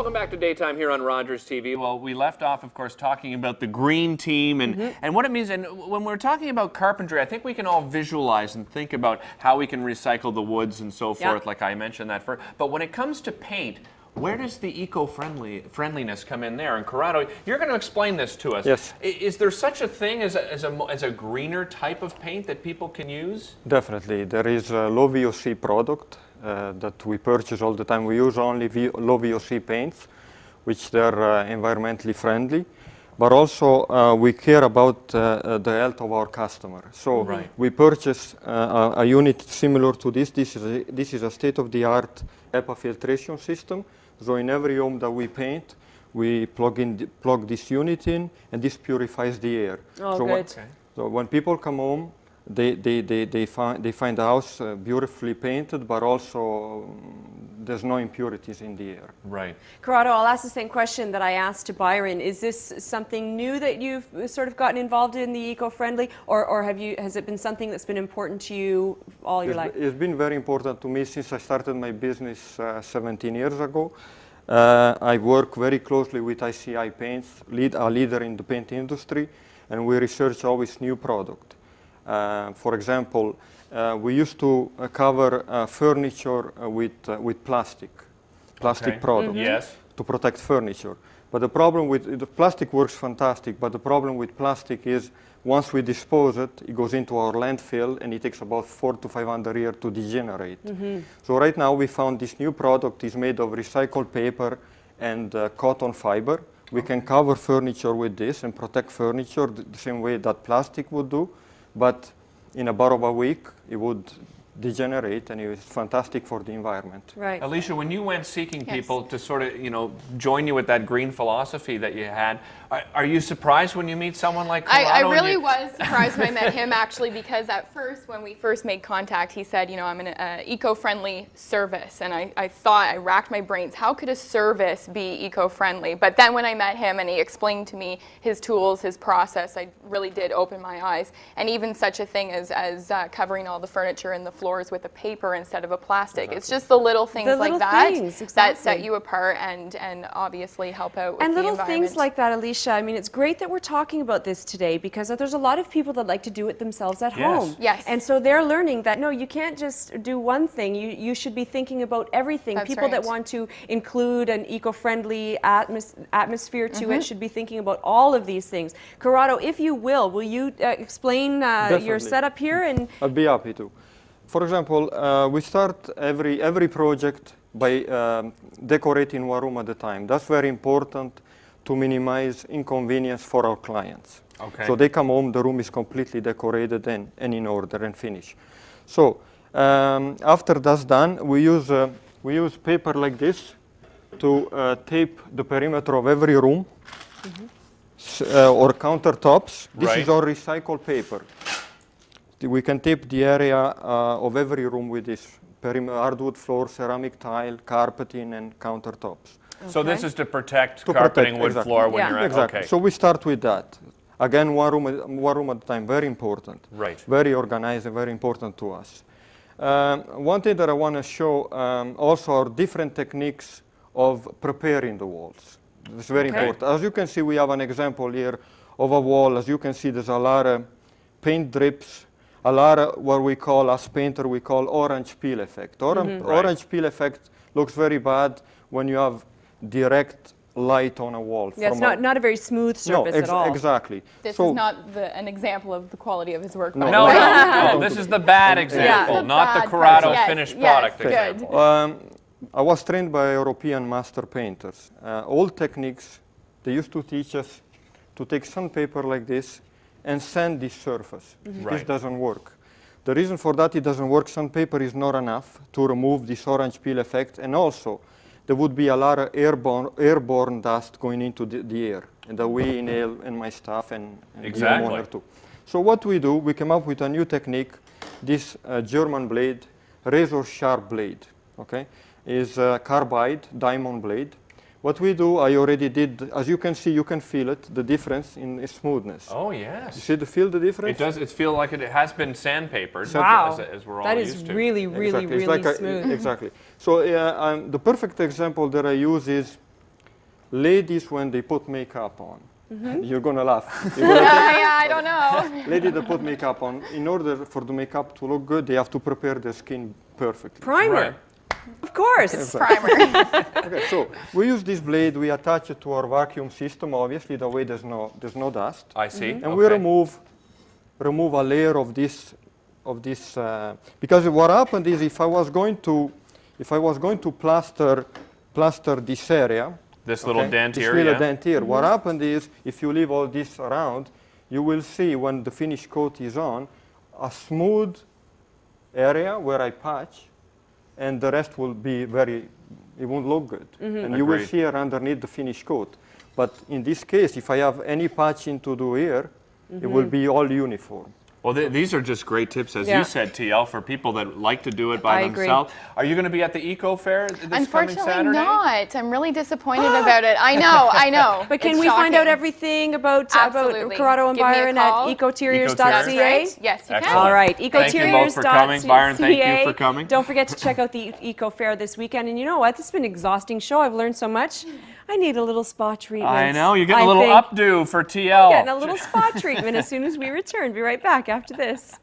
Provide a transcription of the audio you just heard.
Welcome back to Daytime here on Rogers TV. Well, we left off, of course, talking about the green team and what it means. And when we're talking about carpentry, I think we can all visualize and think about how we can recycle the woods and so forth, like I mentioned that first. But when it comes to paint, where does the eco-friendliness come in there? And Corrado, you're going to explain this to us. Yes. Is there such a thing as a greener type of paint that people can use? Definitely. There is a low VOC product that we purchase all the time. We use only low VOC paints, which they're environmentally friendly, but also we care about the health of our customer. So we purchase a unit similar to this. This is a state-of-the-art HEPA filtration system. So in every home that we paint, we plug this unit in, and this purifies the air. Oh, so good. So when people come home, they find the house beautifully painted, but also there's no impurities in the air. Right. Corrado, I'll ask the same question that I asked to Byron. Is this something new that you've sort of gotten involved in, the eco-friendly, or has it been something that's been important to you all your life? It's been very important to me since I started my business 17 years ago. I work very closely with ICI Paints, a leader in the paint industry, and we research always new product. For example, we used to cover furniture with plastic product to protect furniture. But the problem with the plastic works fantastic, but the problem with plastic is once we dispose it, it goes into our landfill and it takes about 400 to 500 years to degenerate. So right now we found this new product is made of recycled paper and cotton fiber. We can cover furniture with this and protect furniture the same way that plastic would do. But in about a week, it would degenerate, and it was fantastic for the environment. Right. Alicia, when you went seeking people to sort of, join you with that green philosophy that you had, are you surprised when you meet someone like Corrado? I really was surprised when I met him, actually, because at first, when we first made contact, he said, I'm an eco-friendly service. And I racked my brains, how could a service be eco-friendly? But then when I met him and he explained to me his tools, his process, I really did open my eyes. And even such a thing as covering all the furniture and the floors with a paper instead of a plastic. Exactly. It's just the little things that set you apart and obviously help out with the environment. And little things like that, Alicia, I mean, it's great that we're talking about this today because there's a lot of people that like to do it themselves at home. Yes. And so they're learning that, no, you can't just do one thing. You should be thinking about everything. That's people that want to include an eco-friendly atmosphere to it should be thinking about all of these things. Corrado, if you will you explain your setup here? And I'd be happy to. For example, we start every project by decorating one room at a time. That's very important to minimize inconvenience for our clients. Okay. So they come home, the room is completely decorated and in order and finished. So after that's done, we use paper like this to tape the perimeter of every room or countertops. This is our recycled paper. We can tape the area of every room with this hardwood floor, ceramic tile, carpeting, and countertops. Okay. So this is to protect carpeting, wood floor when you're at, exactly. So we start with that. Again, one room at a time, very important. Right. Very organized and very important to us. One thing that I want to show also are different techniques of preparing the walls. It's very important. As you can see, we have an example here of a wall. As you can see, there's a lot of paint drips, a lot of what we call, as painter, we call orange peel effect. Orange peel effect looks very bad when you have direct light on a wall. Yeah, it's not a very smooth surface at all. Exactly. This is not an example of the quality of his work. No, this is the bad example, not the Corrado finished product example. I was trained by European master painters. Old techniques, they used to teach us to take sandpaper like this and sand this surface. This doesn't work. The reason for that it doesn't work, sandpaper is not enough to remove this orange peel effect, and also there would be a lot of airborne dust going into the air, and that we inhale, and my staff, and one too. So what we do, we came up with a new technique. This German blade, razor sharp blade, is carbide diamond blade. What we do, I already did, as you can see, you can feel it, the difference in smoothness. Oh, yes. You feel the difference? It does. It feels like it has been sandpapered. Wow. As we're all used to. That is really smooth. Exactly. So the perfect example that I use is ladies when they put makeup on. Mm-hmm. You're gonna laugh. Yeah, I don't know. Ladies that put makeup on, in order for the makeup to look good, they have to prepare their skin perfectly. Primer. Right. Of course. Primer. Okay, so we use this blade, we attach it to our vacuum system, obviously, that way there's no dust. I see. And we remove a layer of this, because what happened is if I was going to plaster this area, This little dent this here, little yeah. dent here, what happened is if you leave all this around, you will see when the finish coat is on, a smooth area where I patch, and the rest will be it won't look good. And you will Agreed. see here underneath the finish coat. But in this case, if I have any patching to do here, it will be all uniform. Well, these are just great tips, as Yeah. you said, TL, for people that like to do it by I agree. themselves. Are you going to be at the Eco Fair this coming Unfortunately Saturday? not. I'm really disappointed about it. I know. But can It's we find out shocking. everything about Absolutely. Corrado and Give me a Byron at call. ecoteriors.ca? That's right. Yes, you Excellent. can. All right, Thank you both for coming. Byron, thank you for coming. Don't forget to check out the Eco Fair this weekend. And you know what? This has been an exhausting show. I've learned so much. I need a little spa treatment. I know. You're getting I a little think. updo for TL. Getting a little spa treatment as soon as we return. Be right back after this.